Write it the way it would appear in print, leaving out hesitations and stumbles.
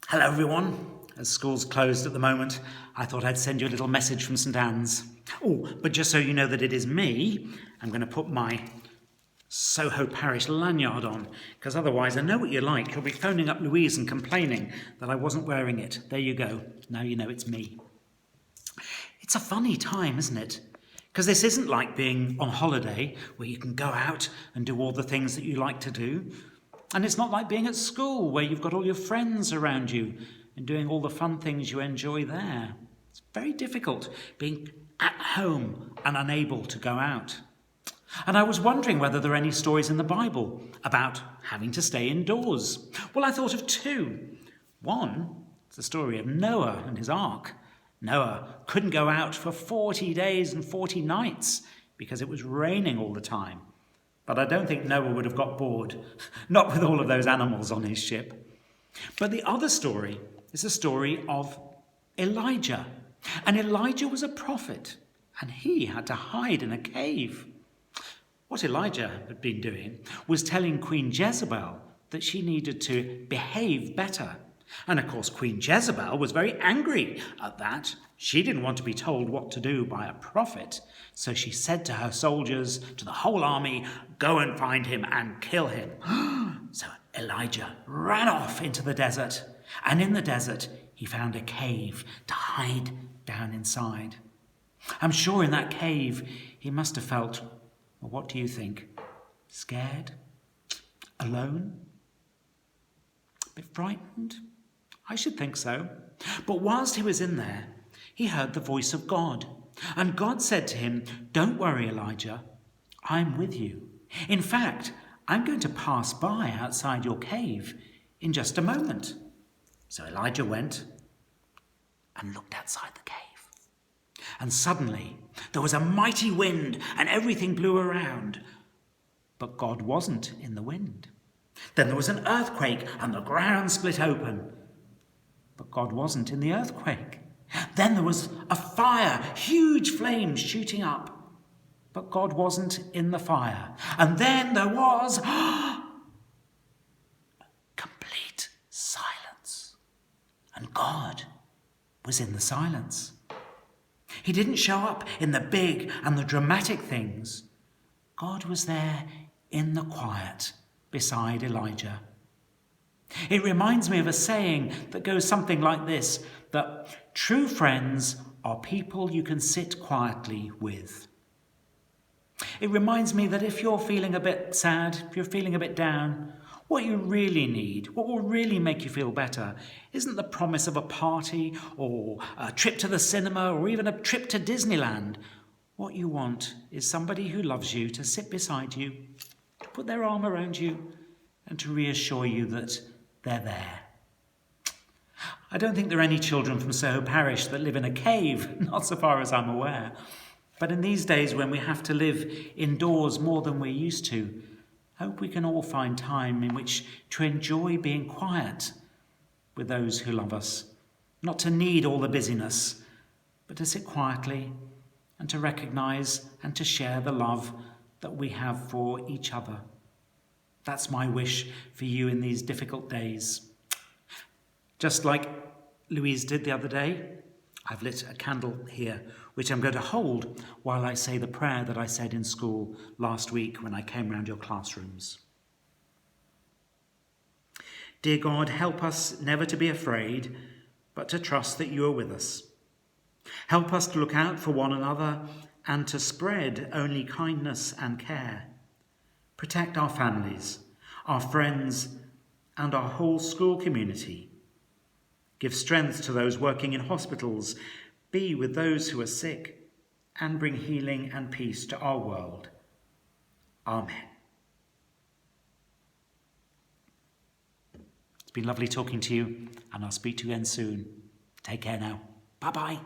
Hello everyone. As school's closed at the moment, I thought I'd send you a little message from St Anne's. Oh, but just so you know that it is me, I'm going to put my Soho Parish lanyard on, because otherwise I know what you're like. You'll be phoning up Louise and complaining that I wasn't wearing it. There you go. Now you know it's me. It's a funny time, isn't it? Because this isn't like being on holiday where you can go out and do all the things that you like to do. And it's not like being at school where you've got all your friends around you and doing all the fun things you enjoy there. It's very difficult being at home and unable to go out. And I was wondering whether there are any stories in the Bible about having to stay indoors. Well, I thought of two. One is the story of Noah and his ark. Noah couldn't go out for 40 days and 40 nights because it was raining all the time. But I don't think Noah would have got bored, not with all of those animals on his ship. But the other story is the story of Elijah. And Elijah was a prophet, and he had to hide in a cave. What Elijah had been doing was telling Queen Jezebel that she needed to behave better. And of course, Queen Jezebel was very angry at that. She didn't want to be told what to do by a prophet. So she said to her soldiers, to the whole army, go and find him and kill him. So Elijah ran off into the desert. And in the desert, he found a cave to hide down inside. I'm sure in that cave, he must have felt, well, what do you think? Scared? Alone? A bit frightened? I should think so. But whilst he was in there, he heard the voice of God. And God said to him, don't worry, Elijah, I'm with you. In fact, I'm going to pass by outside your cave in just a moment. So Elijah went and looked outside the cave. And suddenly there was a mighty wind and everything blew around. But God wasn't in the wind. Then there was an earthquake and the ground split open. But God wasn't in the earthquake. Then there was a fire, huge flames shooting up. But God wasn't in the fire. And then there was complete silence. And God was in the silence. He didn't show up in the big and the dramatic things. God was there in the quiet beside Elijah. It reminds me of a saying that goes something like this, that true friends are people you can sit quietly with. It reminds me that if you're feeling a bit sad, if you're feeling a bit down, what you really need, what will really make you feel better, isn't the promise of a party or a trip to the cinema or even a trip to Disneyland. What you want is somebody who loves you to sit beside you, to put their arm around you, and to reassure you that they're there. I don't think there are any children from Soho Parish that live in a cave, not so far as I'm aware. But in these days when we have to live indoors more than we're used to, I hope we can all find time in which to enjoy being quiet with those who love us. Not to need all the busyness, but to sit quietly and to recognise and to share the love that we have for each other. That's my wish for you in these difficult days. Just like Louise did the other day, I've lit a candle here, which I'm going to hold while I say the prayer that I said in school last week when I came round your classrooms. Dear God, help us never to be afraid, but to trust that you are with us. Help us to look out for one another and to spread only kindness and care. Protect our families, our friends, and our whole school community. Give strength to those working in hospitals, be with those who are sick, and bring healing and peace to our world. Amen. It's been lovely talking to you, and I'll speak to you again soon. Take care now. Bye-bye.